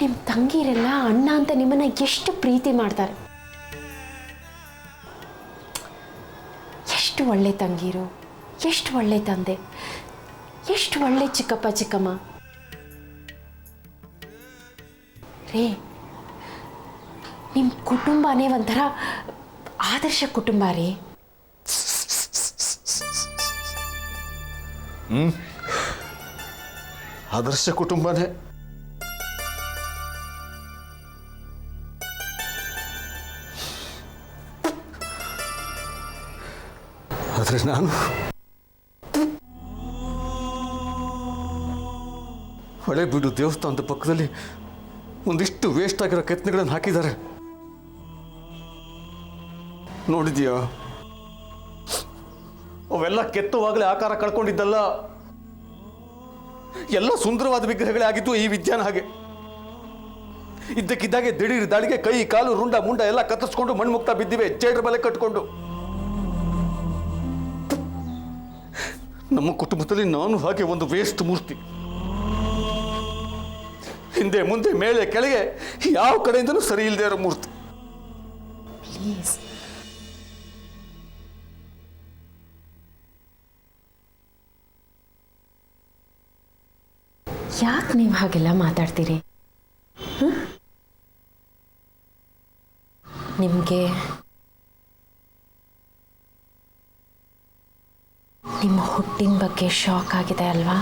ನಿಮ್ಮ ತಂಗಿರೆಲ್ಲ ಅಣ್ಣ ಅಂತ ನಿಮ್ಮನ್ನ ಎಷ್ಟು ಪ್ರೀತಿ ಮಾಡ್ತಾರೆ. ಎಷ್ಟು ಒಳ್ಳೆ ತಂಗಿರು, ಎಷ್ಟು ಒಳ್ಳೆ ತಂದೆ, ಎಷ್ಟು ಒಳ್ಳೆ ಚಿಕ್ಕಪ್ಪ ಚಿಕ್ಕಮ್ಮ ರೇ. ನಿಮ್ಮ ಕುಟುಂಬನೇ ಒಂಥರ ಆದರ್ಶ ಕುಟುಂಬ ರೀ. ಆದರ್ಶ ಕುಟುಂಬನೇ. ಆದರೆ ನಾನು ಹಳೆಬೀಡು ದೇವಸ್ಥಾನದ ಪಕ್ಕದಲ್ಲಿ ಒಂದಿಷ್ಟು ವೇಸ್ಟ್ ಆಗಿರೋ ಕೆತ್ತನೆಗಳನ್ನು ಹಾಕಿದ್ದಾರೆ. ನೋಡಿದೀಯಾ? ಅವೆಲ್ಲ ಕೆತ್ತುವಾಗಲೇ ಆಕಾರ ಕಳ್ಕೊಂಡಿದ್ದಲ್ಲ, ಎಲ್ಲ ಸುಂದರವಾದ ವಿಗ್ರಹಗಳೇ ಆಗಿದ್ದು ಈ ವಿದ್ಯಾನ ಹಾಗೆ. ಇದ್ದಕ್ಕಿದ್ದಾಗೆ ದಿಢೀರ್ ದಾಳಿಗೆ ಕೈ ಕಾಲು ರುಂಡ ಮುಂಡ ಎಲ್ಲ ಕತ್ತರಿಸ್ಕೊಂಡು ಮಣ್ಮುಕ್ತ ಬಿದ್ದಿವೆ, ಚೇಡ್ರ ಬಲೆ ಕಟ್ಕೊಂಡು. ನಮ್ಮ ಕುಟುಂಬದಲ್ಲಿ ನಾನು ಹಾಗೆ ಒಂದು ವೇಸ್ಟ್ ಮೂರ್ತಿ. ಹಿಂದೆ ಮುಂದೆ ಮೇಲೆ ಕೆಳಗೆ ಯಾವ ಕಡೆಯಿಂದಲೂ ಸರಿ ಇಲ್ಲದೆ ಇರೋ ಮೂರ್ತಿ. ಪ್ಲೀಸ್ ಯಾಕೆ ನೀವು ಹಾಗೆಲ್ಲ ಮಾತಾಡ್ತೀರಿ? ನಿಮಗೆ ನಿಮ್ಮ ಹುಟ್ಟಿನ ಬಗ್ಗೆ ಶಾಕ್ ಆಗಿದೆ ಅಲ್ವಾ?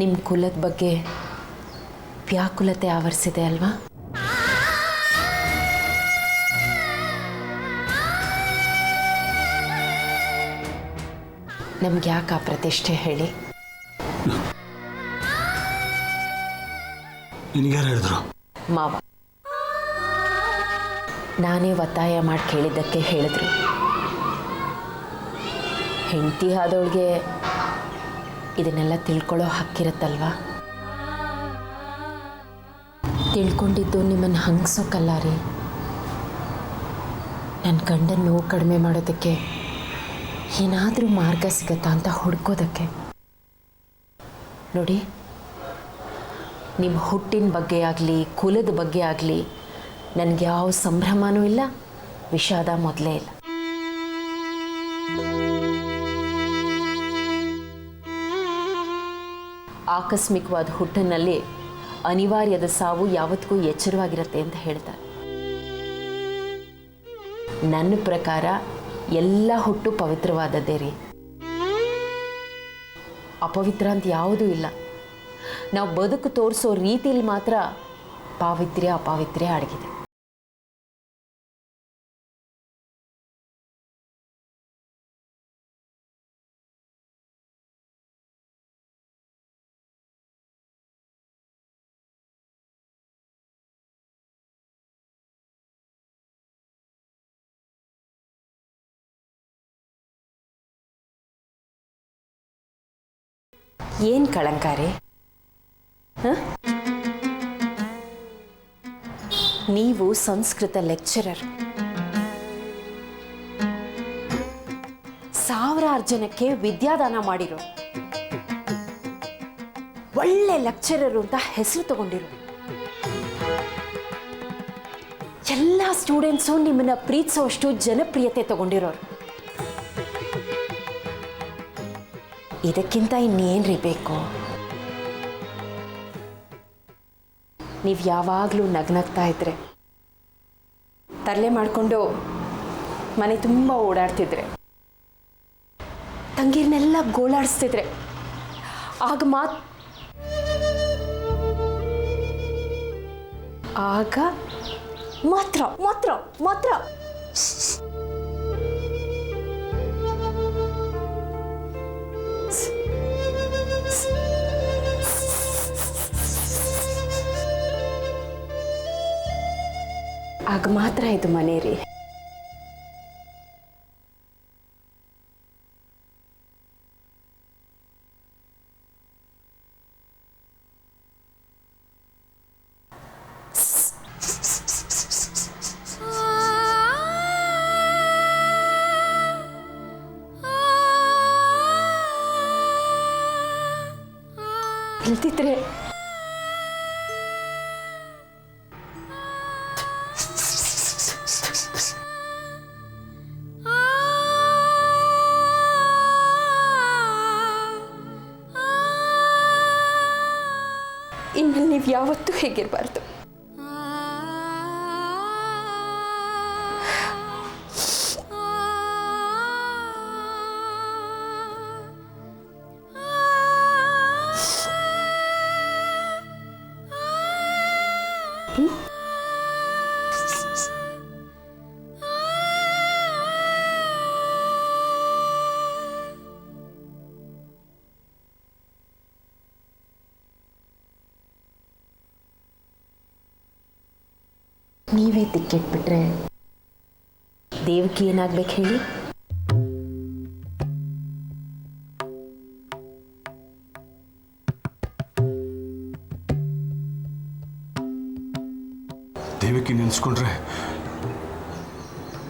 ನಿಮ್ಮ ಕುಲದ ಬಗ್ಗೆ ವ್ಯಾಕುಲತೆ ಆವರಿಸಿದೆ ಅಲ್ವಾ? ನಮ್ಗೆ ಯಾಕೆ ಆ ಪ್ರತಿಷ್ಠೆ ಹೇಳಿ? ನಿನಗ್ಯಾರು ಹೇಳಿದ್ರು? ಮಾವ ನಾನೇ ಒತ್ತಾಯ ಮಾಡಿ ಕೇಳಿದ್ದಕ್ಕೆ ಹೇಳಿದ್ರು. ಹೆಂಡತಿ ಆದವಳಿಗೆ ಇದನ್ನೆಲ್ಲ ತಿಳ್ಕೊಳ್ಳೋ ಹಕ್ಕಿರುತ್ತಲ್ವಾ? ತಿಳ್ಕೊಂಡಿದ್ದು ನಿಮ್ಮನ್ನು ಹಂಗ್ಸೋಕ್ಕಲ್ಲ ರೀ, ನನ್ನ ಗಂಡನ ನೋವು ಕಡಿಮೆ ಮಾಡೋದಕ್ಕೆ ಏನಾದರೂ ಮಾರ್ಗ ಸಿಗತ್ತಾ ಅಂತ ಹುಡ್ಕೋದಕ್ಕೆ. ನೋಡಿ, ನಿಮ್ಮ ಹುಟ್ಟಿನ ಬಗ್ಗೆ ಆಗಲಿ ಕುಲದ ಬಗ್ಗೆ ಆಗಲಿ ನನಗೆ ಯಾವ ಸಂಭ್ರಮನೂ ಇಲ್ಲ, ವಿಷಾದ ಮೊದಲೇ ಇಲ್ಲ. ಆಕಸ್ಮಿಕವಾದ ಹುಟ್ಟಿನಲ್ಲಿ ಅನಿವಾರ್ಯದ ಸಾವು ಯಾವತ್ತಿಗೂ ಎಚ್ಚರವಾಗಿರುತ್ತೆ ಅಂತ ಹೇಳ್ತಾರೆ. ನನ್ನ ಪ್ರಕಾರ ಎಲ್ಲ ಹುಟ್ಟು ಪವಿತ್ರವಾದದ್ದೇ ರೀ. ಅಪವಿತ್ರ ಅಂತ ಯಾವುದೂ ಇಲ್ಲ. ನಾವು ಬದುಕು ತೋರಿಸೋ ರೀತಿಯಲ್ಲಿ ಮಾತ್ರ ಪಾವಿತ್ರ್ಯ ಅಪಾವಿತ್ರ್ಯ ಅಡಗಿದೆ. ಏನು ಕಳಂಕಾರಿ? ನೀವು ಸಂಸ್ಕೃತ ಲೆಕ್ಚರರ್, ಸಾವಿರಾರು ಜನಕ್ಕೆ ವಿದ್ಯಾದಾನ ಮಾಡಿರೋ ಒಳ್ಳೆ ಲೆಕ್ಚರರ್ ಅಂತ ಹೆಸರು ತಗೊಂಡಿರೋ, ಎಲ್ಲ ಸ್ಟೂಡೆಂಟ್ಸು ನಿಮ್ಮನ್ನ ಪ್ರೀತಿಸೋಷ್ಟು ಜನಪ್ರಿಯತೆ ತಗೊಂಡಿರೋರು. ಇದಕ್ಕಿಂತ ಇನ್ನೇನ್ರಿ ಬೇಕು? ನೀವು ಯಾವಾಗಲೂ ನಗ್ನಗ್ತಾ ಇದ್ರೆ, ತರಲೆ ಮಾಡಿಕೊಂಡು ಮನೆ ತುಂಬ ಓಡಾಡ್ತಿದ್ರೆ, ತಂಗಿರ್ನೆಲ್ಲ ಗೋಳಾಡಿಸ್ತಿದ್ರೆ, ಆಗ ಮಾತ್ರ ಮಾತ್ರ ಮಾತ್ರ ಆಗ ಮಾತ್ರ ಇದು ಮನೆ ರೀ. ಇಲ್ದಿದ್ರೆ ಇನ್ಮೇಲೆ ನೀವು ಯಾವತ್ತೂ ಹೇಗಿರಬಾರ್ದು. ನೀವೇ ತಿಕ್ಕಿಟ್ಬಿಟ್ರೆ ದೇವಕಿ ಏನಾಗ್ಬೇಕು ಹೇಳಿ? ದೇವಕಿ ನೆನೆಸ್ಕೊಂಡ್ರೆ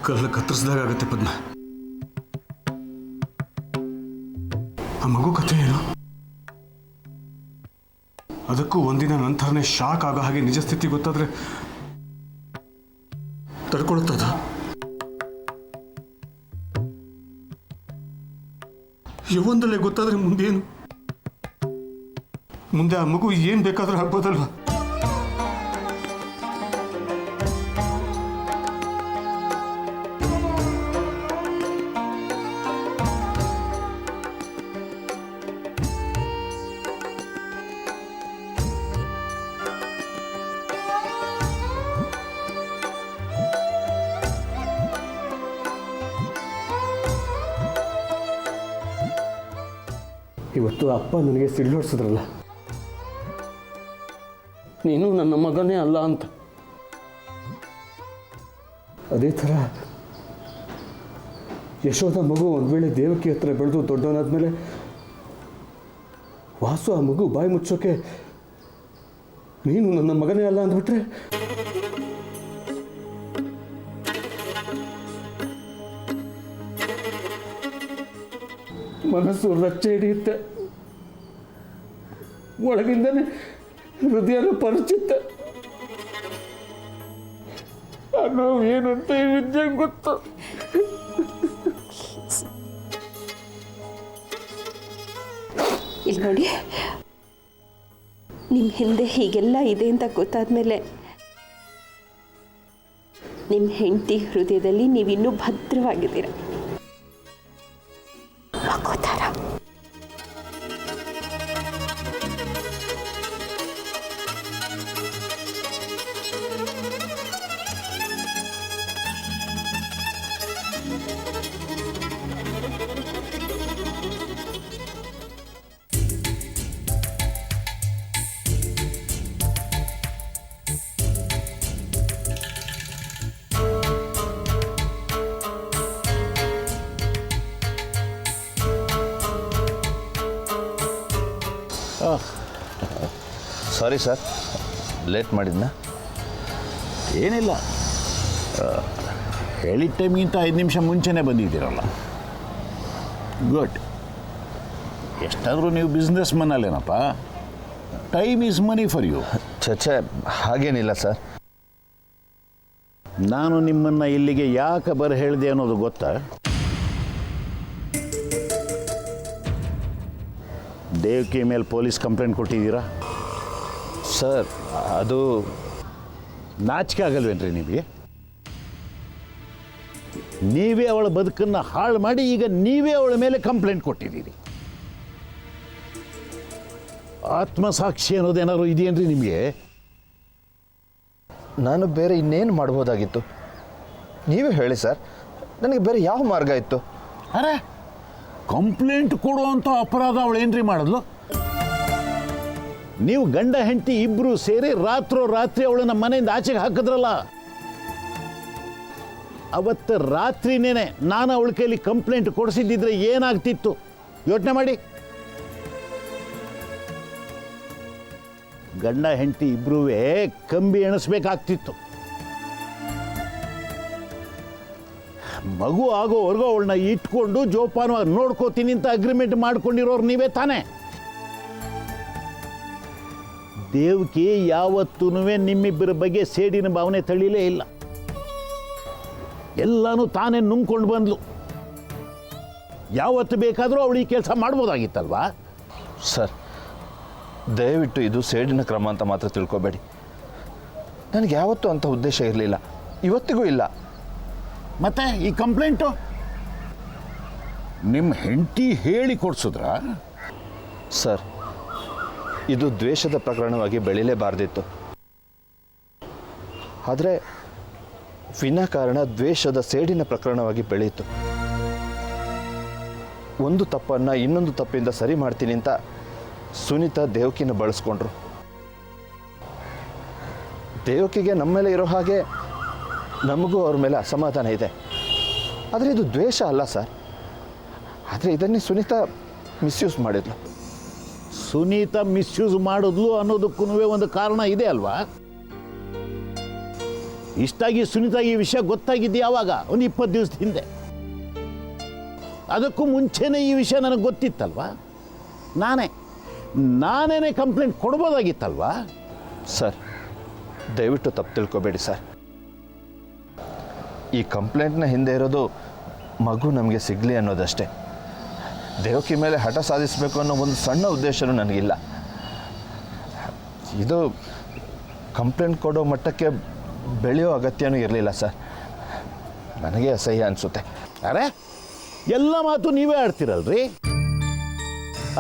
ಕಲ್ಲ ಕತ್ತರಿಸಿದಾಗ ಆಗುತ್ತೆ ಪದ್ಮ. ಆ ಮಗು ಕಥೆ ಏನು? ಅದಕ್ಕೂ ಒಂದಿನ ನಂತರನೇ ಶಾಕ್ ಆಗೋ ಹಾಗೆ ನಿಜ ಸ್ಥಿತಿ ಗೊತ್ತಾದ್ರೆ ತಡ್ಕೊಳ್ತದ? ಯೌವನದಲ್ಲೇ ಗೊತ್ತಾದ್ರೆ ಮುಂದೇನು? ಮುಂದೆ ಆ ಮಗು ಏನ್ ಬೇಕಾದ್ರೂ ಆಗ್ಬೋದಲ್ವಾ? ಇವತ್ತು ಅಪ್ಪ ನನಗೆ ಸಿಳ್ಳೋಡ್ಸಿದ್ರಲ್ಲ, ನೀನು ನನ್ನ ಮಗನೇ ಅಲ್ಲ ಅಂತ. ಅದೇ ಥರ ಯಶೋಧ ಮಗು ಒಂದು ವೇಳೆ ದೇವಕಿ ಹತ್ರ ಬೆಳೆದು ದೊಡ್ಡವನಾದ್ಮೇಲೆ ವಾಸು ಆ ಮಗು ಬಾಯಿ ಮುಚ್ಚೋಕೆ ನೀನು ನನ್ನ ಮಗನೇ ಅಲ್ಲ ಅಂದ್ಬಿಟ್ರೆ ಮನಸ್ಸು ರಚ್ಚೆ ಹಿಡಿಯುತ್ತೆ, ಒಳಗಿಂದನೇ ಹೃದಯನ ಪರಿಚಿತ್ತೆ. ನಾವು ಏನಂತ ಈ ವಿದ್ಯೆ ಗೊತ್ತು. ಇಲ್ಲಿ ನೋಡಿ, ನಿಮ್ಮ ಹಿಂದೆ ಹೀಗೆಲ್ಲ ಇದೆ ಅಂತ ಗೊತ್ತಾದ್ಮೇಲೆ ನಿಮ್ಮ ಹೆಂಡತಿ ಹೃದಯದಲ್ಲಿ ನೀವಿನ್ನೂ ಭದ್ರವಾಗಿದ್ದೀರ. ಮಗೋತಾರ ಸಾರಿ ಸರ್, ಲೇಟ್ ಮಾಡಿದ್ನಾ? ಏನಿಲ್ಲ, ಹೇಳಿದ ಟೈಮ್ಗಿಂತ 5 ನಿಮಿಷ ಮುಂಚೆನೇ ಬಂದಿದ್ದೀರಲ್ಲ, ಗುಡ್. ಎಷ್ಟಾದರೂ ನೀವು ಬಿಸ್ನೆಸ್ ಮನ್ನಲ್ಲೇನಪ್ಪ, time is money for you. ಚಚೆ ಹಾಗೇನಿಲ್ಲ ಸರ್. ನಾನು ನಿಮ್ಮನ್ನು ಇಲ್ಲಿಗೆ ಯಾಕೆ ಬರ ಹೇಳಿದೆ ಅನ್ನೋದು ಗೊತ್ತಾ? ದೇವಕಿ ಮೇಲೆ ಪೊಲೀಸ್ ಕಂಪ್ಲೇಂಟ್ ಕೊಟ್ಟಿದ್ದೀರಾ ಸರ್? ಅದು ನಾಚಿಕೆ ಆಗಲ್ವೇನ್ರಿ ನಿಮಗೆ? ನೀವೇ ಅವಳ ಬದುಕನ್ನು ಹಾಳು ಮಾಡಿ ಈಗ ನೀವೇ ಅವಳ ಮೇಲೆ ಕಂಪ್ಲೇಂಟ್ ಕೊಟ್ಟಿದ್ದೀರಿ. ಆತ್ಮಸಾಕ್ಷಿ ಅನ್ನೋದೇನಾದ್ರು ಇದೆಯೇನ್ರಿ ನಿಮಗೆ? ನಾನು ಬೇರೆ ಇನ್ನೇನು ಮಾಡ್ಬೋದಾಗಿತ್ತು? ನೀವೇ ಹೇಳಿ ಸರ್, ನನಗೆ ಬೇರೆ ಯಾವ ಮಾರ್ಗ ಇತ್ತು? ಅರೆ, ಕಂಪ್ಲೇಂಟ್ ಕೊಡುವಂಥ ಅಪರಾಧ ಅವಳು ಏನ್ರಿ ಮಾಡಿದ್ಲು? ನೀವು ಗಂಡ ಹೆಂಡತಿ ಇಬ್ಬರು ಸೇರಿ ರಾತ್ರಿ ಅವಳನ್ನ ಮನೆಯಿಂದ ಆಚೆಗೆ ಹಾಕಿದ್ರಲ್ಲ, ಅವತ್ತು ರಾತ್ರಿನೇ ನಾನು ಅವಳ ಕೈಲಿ ಕಂಪ್ಲೇಂಟ್ ಕೊಡಿಸಿದ್ದಿದ್ರೆ ಏನಾಗ್ತಿತ್ತು ಯೋಚನೆ ಮಾಡಿ. ಗಂಡ ಹೆಂಡತಿ ಇಬ್ಬರೂ ಕಂಬಿ ಎಣಿಸ್ಬೇಕಾಗ್ತಿತ್ತು. ಮಗು ಆಗೋವರೆಗೂ ಅವಳನ್ನ ಇಟ್ಕೊಂಡು ಜೋಪಾನವಾಗಿ ನೋಡ್ಕೋತೀನಿ ಅಂತ ಅಗ್ರಿಮೆಂಟ್ ಮಾಡ್ಕೊಂಡಿರೋರು ನೀವೇ ತಾನೇ. ದೇವಕಿ ಯಾವತ್ತೂ ನಿಮ್ಮಿಬ್ಬರ ಬಗ್ಗೆ ಸೇಡಿನ ಭಾವನೆ ತಳಿಲೇ ಇಲ್ಲ. ಎಲ್ಲನೂ ತಾನೇ ನುಂಗ್ಕೊಂಡು ಬಂದ್ಲು. ಯಾವತ್ತು ಬೇಕಾದರೂ ಅವಳು ಈ ಕೆಲಸ ಮಾಡ್ಬೋದಾಗಿತ್ತಲ್ವಾ? ಸರ್, ದಯವಿಟ್ಟು ಇದು ಸೇಡಿನ ಕ್ರಮ ಅಂತ ಮಾತ್ರ ತಿಳ್ಕೊಬೇಡಿ. ನನಗೆ ಯಾವತ್ತೂ ಅಂಥ ಉದ್ದೇಶ ಇರಲಿಲ್ಲ, ಇವತ್ತಿಗೂ ಇಲ್ಲ. ಮತ್ತೆ ಈ ಕಂಪ್ಲೇಂಟು ನಿಮ್ಮ ಹೆಂಡತಿ ಹೇಳಿ ಕೊಡ್ಸಿದ್ರಾ? ಸರ್, ಇದು ದ್ವೇಷದ ಪ್ರಕರಣವಾಗಿ ಬೆಳೀಲೇಬಾರ್ದಿತ್ತು. ಆದರೆ ವಿನಾಕಾರಣ ದ್ವೇಷದ ಸೇಡಿನ ಪ್ರಕರಣವಾಗಿ ಬೆಳೆಯಿತು. ಒಂದು ತಪ್ಪನ್ನು ಇನ್ನೊಂದು ತಪ್ಪಿಂದ ಸರಿ ಮಾಡ್ತೀನಿ ಅಂತ ಸುನೀತಾ ದೇವಕಿನ ಬಳಸ್ಕೊಂಡ್ರು. ದೇವಕಿಗೆ ನಮ್ಮ ಮೇಲೆ ಇರೋ ಹಾಗೆ ನಮಗೂ ಅವ್ರ ಮೇಲೆ ಅಸಮಾಧಾನ ಇದೆ. ಆದರೆ ಇದು ದ್ವೇಷ ಅಲ್ಲ ಸರ್. ಆದರೆ ಇದನ್ನೇ ಸುನೀತಾ ಮಿಸ್ಯೂಸ್ ಮಾಡಿದ್ಲು. ಸುನೀತಾ ಮಿಸ್ಯೂಸ್ ಮಾಡಿದ್ಲು ಅನ್ನೋದಕ್ಕೂ ಒಂದು ಕಾರಣ ಇದೆ ಅಲ್ವಾ? ಇಷ್ಟಾಗಿ ಸುನೀತಾ ಈ ವಿಷಯ ಗೊತ್ತಾಗಿದ್ದು ಯಾವಾಗ? ಒಂದು 20 ದಿವಸದ ಹಿಂದೆ. ಅದಕ್ಕೂ ಮುಂಚೆನೇ ಈ ವಿಷಯ ನನಗೆ ಗೊತ್ತಿತ್ತಲ್ವಾ? ನಾನೇನೇ ಕಂಪ್ಲೇಂಟ್ ಕೊಡ್ಬೋದಾಗಿತ್ತಲ್ವಾ? ಸರ್, ದಯವಿಟ್ಟು ತಪ್ಪು ತಿಳ್ಕೊಬೇಡಿ ಸರ್. ಈ ಕಂಪ್ಲೇಂಟ್ನ ಹಿಂದೆ ಇರೋದು ಮಗು ನಮಗೆ ಸಿಗಲಿ ಅನ್ನೋದಷ್ಟೇ. ದೇವಕಿ ಮೇಲೆ ಹಠ ಸಾಧಿಸಬೇಕು ಅನ್ನೋ ಒಂದು ಸಣ್ಣ ಉದ್ದೇಶನೂ ನನಗಿಲ್ಲ. ಇದು ಕಂಪ್ಲೇಂಟ್ ಕೊಡೋ ಮಟ್ಟಕ್ಕೆ ಬೆಳೆಯೋ ಅಗತ್ಯನೂ ಇರಲಿಲ್ಲ ಸರ್. ನನಗೆ ಅಸಹ್ಯ ಅನಿಸುತ್ತೆ. ಅರೆ, ಎಲ್ಲ ಮಾತು ನೀವೇ ಆಡ್ತೀರಲ್ರಿ.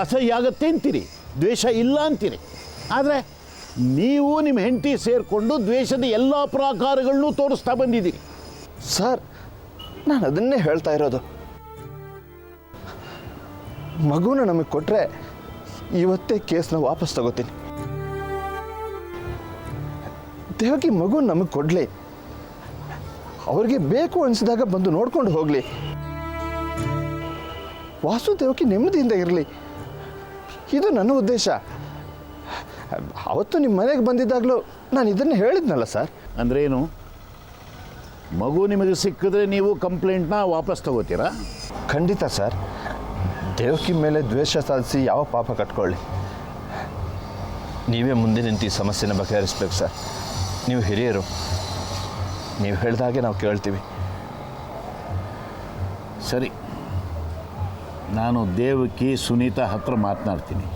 ಅಸಹ್ಯ ಆಗತ್ತೆ ಅಂತೀರಿ, ದ್ವೇಷ ಇಲ್ಲ ಅಂತೀರಿ. ಆದರೆ ನೀವು ನಿಮ್ಮ ಹೆಂಡತಿ ಸೇರಿಕೊಂಡು ದ್ವೇಷದ ಎಲ್ಲ ಪ್ರಾಕಾರಗಳನ್ನೂ ತೋರಿಸ್ತಾ ಬಂದಿದ್ದೀರಿ. ಸರ್, ನಾನು ಅದನ್ನೇ ಹೇಳ್ತಾ ಇರೋದು. ಮಗುನ ನಮಗೆ ಕೊಟ್ಟರೆ ಇವತ್ತೇ ಕೇಸ್ನ ವಾಪಸ್ ತಗೋತೀನಿ. ದೇವಕಿ ಮಗು ನಮಗೆ ಕೊಡಲಿ, ಅವ್ರಿಗೆ ಬೇಕು ಅನಿಸಿದಾಗ ಬಂದು ನೋಡ್ಕೊಂಡು ಹೋಗಲಿ. ವಾಸುದೇವಕಿ ನೆಮ್ಮದಿಯಿಂದ ಇರಲಿ, ಇದು ನನ್ನ ಉದ್ದೇಶ. ಅವತ್ತು ನಿಮ್ಮ ಮನೆಗೆ ಬಂದಿದ್ದಾಗಲೂ ನಾನು ಇದನ್ನು ಹೇಳಿದ್ನಲ್ಲ ಸರ್. ಅಂದ್ರೇನು? ಮಗು ನಿಮಗೆ ಸಿಕ್ಕಿದ್ರೆ ನೀವು ಕಂಪ್ಲೇಂಟ್ನ ವಾಪಸ್ ತಗೋತೀರಾ? ಖಂಡಿತ ಸರ್. ದೇವಕಿ ಮೇಲೆ ದ್ವೇಷ ಸಾಧಿಸಿ ಯಾವ ಪಾಪ ಕಟ್ಕೊಳ್ಳಿ. ನೀವೇ ಮುಂದೆ ನಿಂತು ಈ ಸಮಸ್ಯೆನ ಬಗೆಹರಿಸ್ಬೇಕು ಸರ್. ನೀವು ಹಿರಿಯರು, ನೀವು ಹೇಳಿದಾಗೆ ನಾವು ಕೇಳ್ತೀವಿ. ಸರಿ, ನಾನು ದೇವಕಿ ಸುನೀತಾ ಹತ್ರ ಮಾತನಾಡ್ತೀನಿ.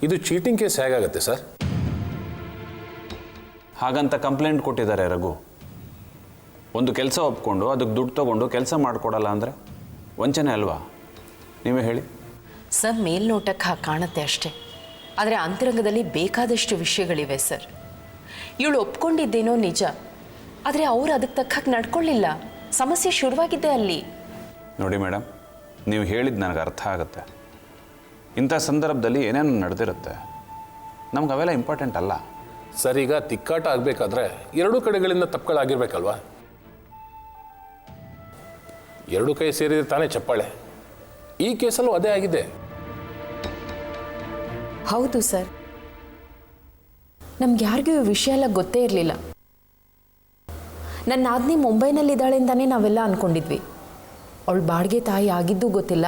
ಇದು ಚೀಟಿಂಗ್ ಕೇಸ್ ಹೇಗಾಗುತ್ತೆ ಸರ್? ಹಾಗಂತ ಕಂಪ್ಲೇಂಟ್ ಕೊಟ್ಟಿದ್ದಾರೆ ರಘು. ಒಂದು ಕೆಲಸ ಒಪ್ಕೊಂಡು ಅದಕ್ಕೆ ದುಡ್ಡು ತೊಗೊಂಡು ಕೆಲಸ ಮಾಡಿಕೊಡಲ್ಲ ಅಂದರೆ ವಂಚನೆ ಅಲ್ವಾ? ನೀವೇ ಹೇಳಿ. ಸರ್, ಮೇಲ್ನೋಟಕ್ಕೆ ಹಾಗೆ ಕಾಣುತ್ತೆ ಅಷ್ಟೇ. ಆದರೆ ಅಂತರಂಗದಲ್ಲಿ ಬೇಕಾದಷ್ಟು ವಿಷಯಗಳಿವೆ ಸರ್. ಇವಳು ಒಪ್ಕೊಂಡಿದ್ದೇನೋ ನಿಜ, ಆದರೆ ಅವರು ಅದಕ್ಕೆ ತಕ್ಕ ಹಾಗೆ ನಡ್ಕೊಳ್ಳಿಲ್ಲ. ಸಮಸ್ಯೆ ಶುರುವಾಗಿದ್ದೆ ಅಲ್ಲಿ. ನೋಡಿ ಮೇಡಮ್, ನೀವು ಹೇಳಿದ್ದು ನನಗೆ ಅರ್ಥ ಆಗುತ್ತೆ. ಇಂಥ ಸಂದರ್ಭದಲ್ಲಿ ಏನೇನು ನಡೆದಿರುತ್ತೆ, ನಮ್ಗೆ ಅವೆಲ್ಲ ಇಂಪಾರ್ಟೆಂಟ್ ಅಲ್ಲ. ಸರ್, ಈಗ ತಿಕ್ಕಾಟ ಆಗಬೇಕಾದ್ರೆ ಎರಡೂ ಕಡೆಗಳಿಂದ ತಪ್ಪುಗಳಾಗಿರ್ಬೇಕಲ್ವಾ? ಎರಡು ಕೈ ಸೇರಿದ್ರೆ ತಾನೇ ಚಪ್ಪಾಳೆ. ಈ ಕೇಸಲ್ಲೂ ಅದೇ ಆಗಿದೆ. ಹೌದು ಸರ್, ನಮ್ಗೆ ಯಾರಿಗೂ ಈ ವಿಷಯ ಎಲ್ಲ ಗೊತ್ತೇ ಇರಲಿಲ್ಲ. ನನ್ನ ನಾದಿನಿ ಮುಂಬೈನಲ್ಲಿದ್ದಾಳೆ ಅಂತಾನೆ ನಾವೆಲ್ಲ ಅಂದ್ಕೊಂಡಿದ್ವಿ. ಅವಳು ಬಾಡಿಗೆ ತಾಯಿ ಆಗಿದ್ದೂ ಗೊತ್ತಿಲ್ಲ,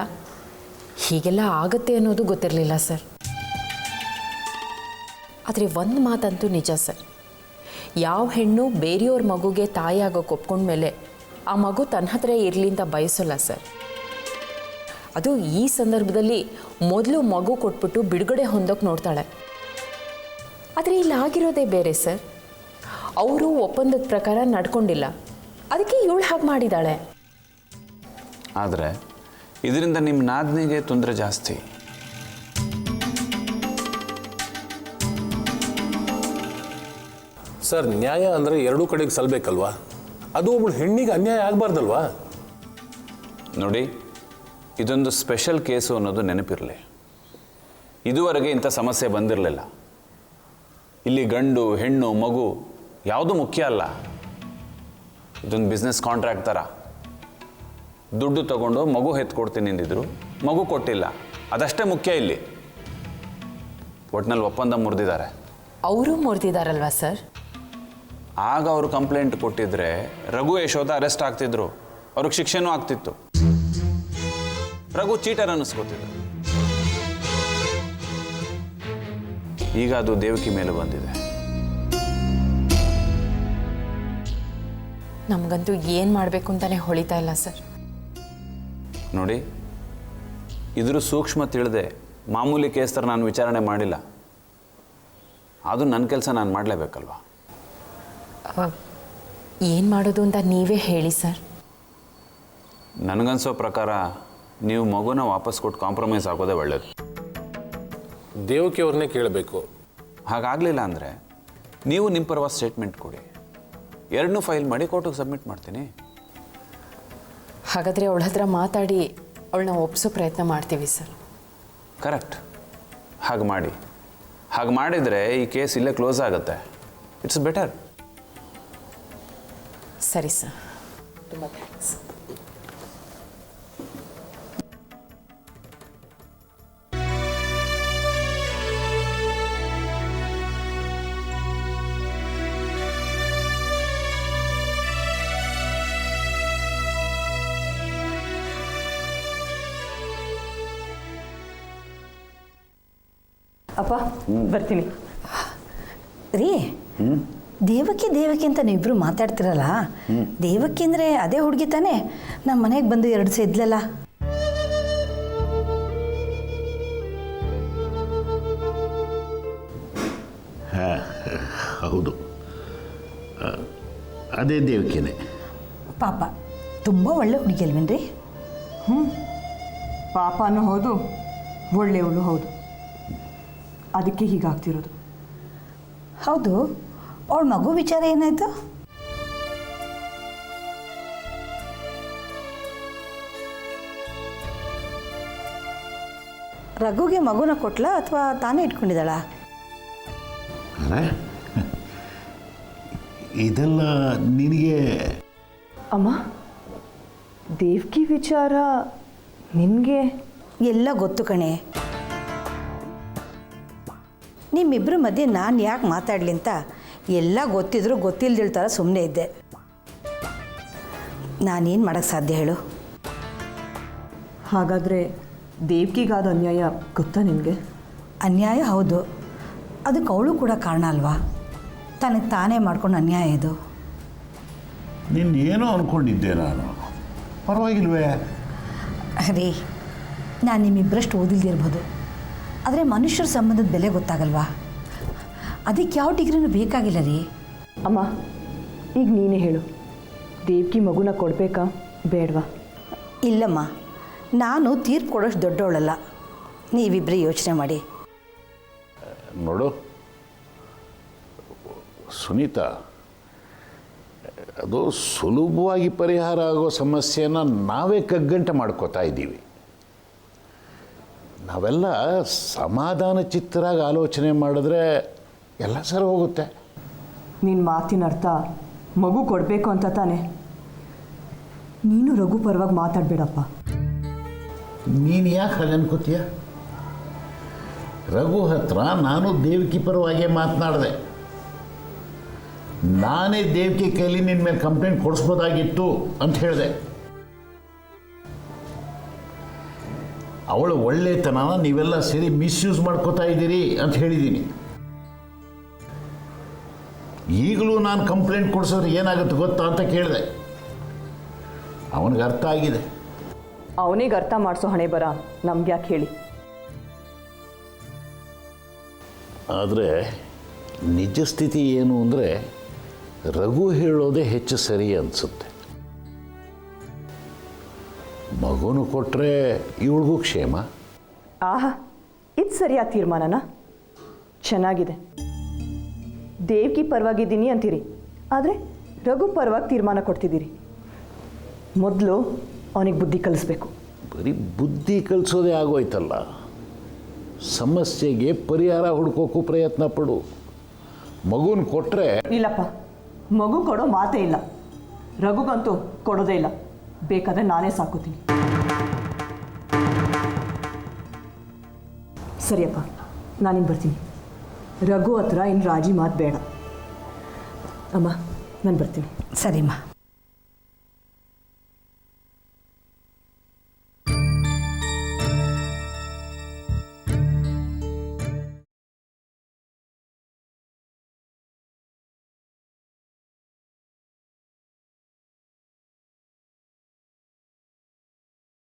ಹೀಗೆಲ್ಲ ಆಗತ್ತೆ ಅನ್ನೋದು ಗೊತ್ತಿರಲಿಲ್ಲ ಸರ್. ಆದರೆ ಒಂದು ಮಾತಂತೂ ನಿಜ ಸರ್, ಯಾವ ಹೆಣ್ಣು ಬೇರೆಯವ್ರ ಮಗುಗೆ ತಾಯಿ ಆಗೋಕೆ ಒಪ್ಕೊಂಡ್ಮೇಲೆ ಆ ಮಗು ತನ್ನ ಹತ್ರ ಇರಲಿ ಅಂತ ಬಯಸಲ್ಲ ಸರ್. ಅದು ಈ ಸಂದರ್ಭದಲ್ಲಿ ಮೊದಲು ಮಗು ಕೊಟ್ಬಿಟ್ಟು ಬಿಡುಗಡೆ ಹೊಂದೋಕೆ ನೋಡ್ತಾಳೆ. ಆದರೆ ಇಲ್ಲಿ ಆಗಿರೋದೇ ಬೇರೆ ಸರ್. ಅವರು ಒಪ್ಪಂದದ ಪ್ರಕಾರ ನಡ್ಕೊಂಡಿಲ್ಲ, ಅದಕ್ಕೆ ಇವಳು ಹಾಗೆ ಮಾಡಿದ್ದಾಳೆ. ಆದರೆ ಇದರಿಂದ ನಿಮ್ಮ ನಾದಿನಿಗೆ ತೊಂದರೆ ಜಾಸ್ತಿ. ಸರ್, ನ್ಯಾಯ ಅಂದರೆ ಎರಡೂ ಕಡೆಗೆ ಸಲ್ಲಬೇಕಲ್ವಾ? ಅದು ಒಬ್ಬಳು ಹೆಣ್ಣಿಗೆ ಅನ್ಯಾಯ ಆಗಬಾರ್ದಲ್ವಾ? ನೋಡಿ, ಇದೊಂದು ಸ್ಪೆಷಲ್ ಕೇಸು ಅನ್ನೋದು ನೆನಪಿರಲಿ. ಇದುವರೆಗೆ ಇಂಥ ಸಮಸ್ಯೆ ಬಂದಿರಲಿಲ್ಲ. ಇಲ್ಲಿ ಗಂಡು ಹೆಣ್ಣು ಮಗು ಯಾವುದೂ ಮುಖ್ಯ ಅಲ್ಲ, ಇದೊಂದು ಬಿಸ್ನೆಸ್ ಕಾಂಟ್ರಾಕ್ಟ್ ಥರ. ದುಡ್ಡು ತಗೊಂಡು ಮಗು ಹೆತ್ಕೊಡ್ತೀನಿ ಅಂದಿದ್ರು, ಮಗು ಕೊಟ್ಟಿಲ್ಲ. ಅದಷ್ಟೇ ಮುಖ್ಯ ಇಲ್ಲಿ. ಒಟ್ಟಿನಲ್ಲಿ ಒಪ್ಪಂದ ಮುರಿದಿದ್ದಾರೆ. ಅವರು ಮುರಿದಿದ್ದಾರಲ್ವಾ ಸರ್? ಆಗ ಅವರು ಕಂಪ್ಲೇಂಟ್ ಕೊಟ್ಟಿದ್ರೆ ರಘು ಯಶೋಧ ಅರೆಸ್ಟ್ ಆಗ್ತಿದ್ರು, ಅವ್ರಿಗೆ ಶಿಕ್ಷೆನೂ ಆಗ್ತಿತ್ತು. ರಘು ಚೀಟರ್ ಅನ್ನಿಸ್ಕೋತಿದ್ರು. ಈಗ ಅದು ದೇವಕಿ ಮೇಲೆ ಬಂದಿದೆ. ನಮಗಂತೂ ಏನು ಮಾಡಬೇಕು ಅಂತಲೇ ಹೊಳಿತಾ ಇಲ್ಲ ಸರ್. ನೋಡಿ, ಇದ್ರ ಸೂಕ್ಷ್ಮ ತಿಳಿದೆ ಮಾಮೂಲಿ ಕೇಸ್ ಥರ ನಾನು ವಿಚಾರಣೆ ಮಾಡಿಲ್ಲ. ಅದು ನನ್ನ ಕೆಲಸ ನಾನು ಮಾಡಲೇಬೇಕಲ್ವ. ಏನು ಮಾಡೋದು ಅಂತ ನೀವೇ ಹೇಳಿ ಸರ್. ನನಗನ್ಸೋ ಪ್ರಕಾರ ನೀವು ಮಗುನ ವಾಪಸ್ ಕೊಟ್ಟು ಕಾಂಪ್ರಮೈಸ್ ಆಗೋದೇ ಒಳ್ಳೆಯದು. ದೇವಕಿ ಅವ್ರನ್ನೇ ಕೇಳಬೇಕು. ಹಾಗಾಗಲಿಲ್ಲ ಅಂದರೆ ನೀವು ನಿಮ್ಮ ಪರವಾದ ಸ್ಟೇಟ್ಮೆಂಟ್ ಕೊಡಿ, ಎರಡನ್ನೂ ಫೈಲ್ ಮಾಡಿ ಕೋರ್ಟಿಗೆ ಸಬ್ಮಿಟ್ ಮಾಡ್ತೀನಿ. ಹಾಗಾದರೆ ಅವಳ ಹತ್ರ ಮಾತಾಡಿ ಅವಳನ್ನ ಒಪ್ಪಿಸೋ ಪ್ರಯತ್ನ ಮಾಡ್ತೀವಿ ಸರ್. ಕರೆಕ್ಟ್, ಹಾಗೆ ಮಾಡಿ. ಹಾಗೆ ಮಾಡಿದರೆ ಈ ಕೇಸ್ ಇಲ್ಲೇ ಕ್ಲೋಸ್ ಆಗುತ್ತೆ. It's better. ಸರಿ ಸರ್, ತುಂಬ ಥ್ಯಾಂಕ್ಸ್. ಅಪ್ಪ ಬರ್ತೀನಿ ರೀ. ದೇವಕಿ ಅಂತ ನೀವಿಬ್ರು ಮಾತಾಡ್ತಿರಲ್ಲ, ದೇವಕಿ ಅಂದರೆ ಅದೇ ಹುಡುಗಿ ತಾನೇ ನಮ್ಮ ಮನೆಗೆ ಬಂದು 2 ದಿವಸ ಇದ್ಲಲ್ಲ? ಹೌದು, ಅದೇ ದೇವಕಿನೇ. ಪಾಪ ತುಂಬ ಒಳ್ಳೆ ಹುಡುಗಿ ಅಲ್ವೇನ್ರಿ? ಪಾಪನೂ ಹೌದು, ಒಳ್ಳೆಯವಳು ಹೌದು. ಅದಕ್ಕೆ ಹೀಗಾಗ್ತಿರೋದು. ಹೌದು, ಅವಳ ಮಗು ವಿಚಾರ ಏನಾಯಿತು? ರಘುಗೆ ಮಗುನ ಕೊಟ್ಲಾ ಅಥವಾ ತಾನೇ ಇಟ್ಕೊಂಡಿದ್ದಾಳ? ಇದೆಲ್ಲ ನಿನಗೆ ಅಮ್ಮ, ದೇವಕಿ ವಿಚಾರ ನಿನಗೆ ಎಲ್ಲ ಗೊತ್ತು ಕಣೆ. ನಿಮ್ಮಿಬ್ಬರ ಮಧ್ಯೆ ನಾನು ಯಾಕೆ ಮಾತಾಡಲಿ ಅಂತ ಎಲ್ಲ ಗೊತ್ತಿದ್ರು ಗೊತ್ತಿಲ್ದಿಳ ಥರ ಸುಮ್ಮನೆ ಇದ್ದೆ. ನಾನೇನು ಮಾಡೋಕ್ಕೆ ಸಾಧ್ಯ ಹೇಳು? ಹಾಗಾದರೆ ದೇವಕಿಗಾದ ಅನ್ಯಾಯ ಗೊತ್ತಾ ನಿನಗೆ? ಅನ್ಯಾಯ ಹೌದು, ಅದಕ್ಕೆ ಅವಳು ಕೂಡ ಕಾರಣ ಅಲ್ವಾ? ತನಗೆ ತಾನೇ ಮಾಡ್ಕೊಂಡು ಅನ್ಯಾಯ ಇದು. ನಿನ್ನೇನೋ ಅಂದ್ಕೊಂಡಿದ್ದೆ ನಾನು, ಪರವಾಗಿಲ್ವೇ? ರೀ, ನಾನು ನಿಮ್ಮಿಬ್ಬರಷ್ಟು ಓದಿಲ್ದಿರ್ಬೋದು, ಆದರೆ ಮನುಷ್ಯರ ಸಂಬಂಧದ ಬೆಲೆ ಗೊತ್ತಾಗಲ್ವಾ? ಅದಕ್ಕೆ ಯಾವ ಡಿಗ್ರಿನೂ ಬೇಕಾಗಿಲ್ಲ ರೀ. ಅಮ್ಮ, ಈಗ ನೀನೇ ಹೇಳು, ದೇವಕಿ ಮಗುನ ಕೊಡಬೇಕಾ ಬೇಡವಾ? ಇಲ್ಲಮ್ಮ, ನಾನು ತೀರ್ಪು ಕೊಡೋಷ್ಟು ದೊಡ್ಡವಳಲ್ಲ. ನೀವಿಬ್ಬರೇ ಯೋಚನೆ ಮಾಡಿ. ನೋಡು ಸುನೀತಾ, ಅದು ಸುಲಭವಾಗಿ ಪರಿಹಾರ ಆಗೋ ಸಮಸ್ಯೆನ ನಾವೇ ಕಗ್ಗಂಟೆ ಮಾಡ್ಕೋತಾ ಇದ್ದೀವಿ. ನಾವೆಲ್ಲ ಸಮಾಧಾನ ಚಿತ್ತರಾಗಿ ಆಲೋಚನೆ ಮಾಡಿದ್ರೆ ಎಲ್ಲ ಸರಿ ಹೋಗುತ್ತೆ. ನಿನ್ನ ಮಾತಿನ ಅರ್ಥ ಮಗು ಕೊಡಬೇಕು ಅಂತ ತಾನೆ? ನೀನು ರಘು ಪರವಾಗಿ ಮಾತಾಡಬೇಡಪ್ಪ. ನೀನು ಯಾಕೆ ಹಾಗೆ ಅನ್ಕೋತೀಯ? ರಘು ಹತ್ರ ನಾನು ದೇವಕಿ ಪರವಾಗಿ ಮಾತನಾಡಿದೆ. ನಾನೇ ದೇವಕಿ ಕೈಲಿ ನಿನ್ನ ಮೇಲೆ ಕಂಪ್ಲೇಂಟ್ ಕೊಡಿಸ್ಬೋದಾಗಿತ್ತು ಅಂತ ಹೇಳಿದೆ. ಅವಳ ಒಳ್ಳೆತನ ನೀವೆಲ್ಲ ಸೇರಿ ಮಿಸ್ಯೂಸ್ ಮಾಡ್ಕೋತಾ ಇದ್ದೀರಿ ಅಂತ ಹೇಳಿದ್ದೀನಿ. ಈಗಲೂ ನಾನು ಕಂಪ್ಲೇಂಟ್ ಕೊಡಿಸಿದ್ರೆ ಏನಾಗುತ್ತೆ ಗೊತ್ತಾ ಅಂತ ಕೇಳಿದೆ. ಅವನಿಗೆ ಅರ್ಥ ಆಗಿದೆ. ಅವನಿಗೆ ಅರ್ಥ ಮಾಡಿಸೋ ಹಣೆ ಬರ ನಮ್ಗೆ ಯಾಕೆ ಹೇಳಿ? ಆದರೆ ನಿಜ ಸ್ಥಿತಿ ಏನು ಅಂದರೆ ರಘು ಹೇಳೋದೇ ಹೆಚ್ಚು ಸರಿ ಅನಿಸುತ್ತೆ. ಮಗುನು ಕೊಟ್ಟರೆ ಇವಳಿಗೂ ಕ್ಷೇಮ. ಆಹಾ, ಇದು ಸರಿಯಾದ ತೀರ್ಮಾನನಾ? ಚೆನ್ನಾಗಿದೆ. ದೇವಕಿ ಪರವಾಗಿದ್ದೀನಿ ಅಂತೀರಿ, ಆದರೆ ರಘು ಪರವಾಗಿ ತೀರ್ಮಾನ ಕೊಡ್ತಿದ್ದೀರಿ. ಮೊದಲು ಅವನಿಗೆ ಬುದ್ಧಿ ಕಲಿಸ್ಬೇಕು. ಬರೀ ಬುದ್ಧಿ ಕಲಿಸೋದೇ ಆಗೋಯ್ತಲ್ಲ. ಸಮಸ್ಯೆಗೆ ಪರಿಹಾರ ಹುಡ್ಕೋಕ್ಕೂ ಪ್ರಯತ್ನ ಪಡು. ಮಗುನ ಕೊಟ್ಟರೆ ಇಲ್ಲಪ್ಪ, ಮಗು ಕೊಡೋ ಮಾತೇ ಇಲ್ಲ. ರಘುಗಂತೂ ಕೊಡೋದೇ ಇಲ್ಲ, ಬೇಕಾದರೆ ನಾನೇ ಸಾಕೋತೀನಿ. ಸರಿಯಪ್ಪ, ನಾನಿನ್ನು ಬರ್ತೀನಿ. ರಘು ಹತ್ರ ಇನ್ನು ರಾಜಿ ಮಾತು ಬೇಡ. ಅಮ್ಮ, ನಾನು ಬರ್ತೀನಿ. ಸರಿಮ್ಮ.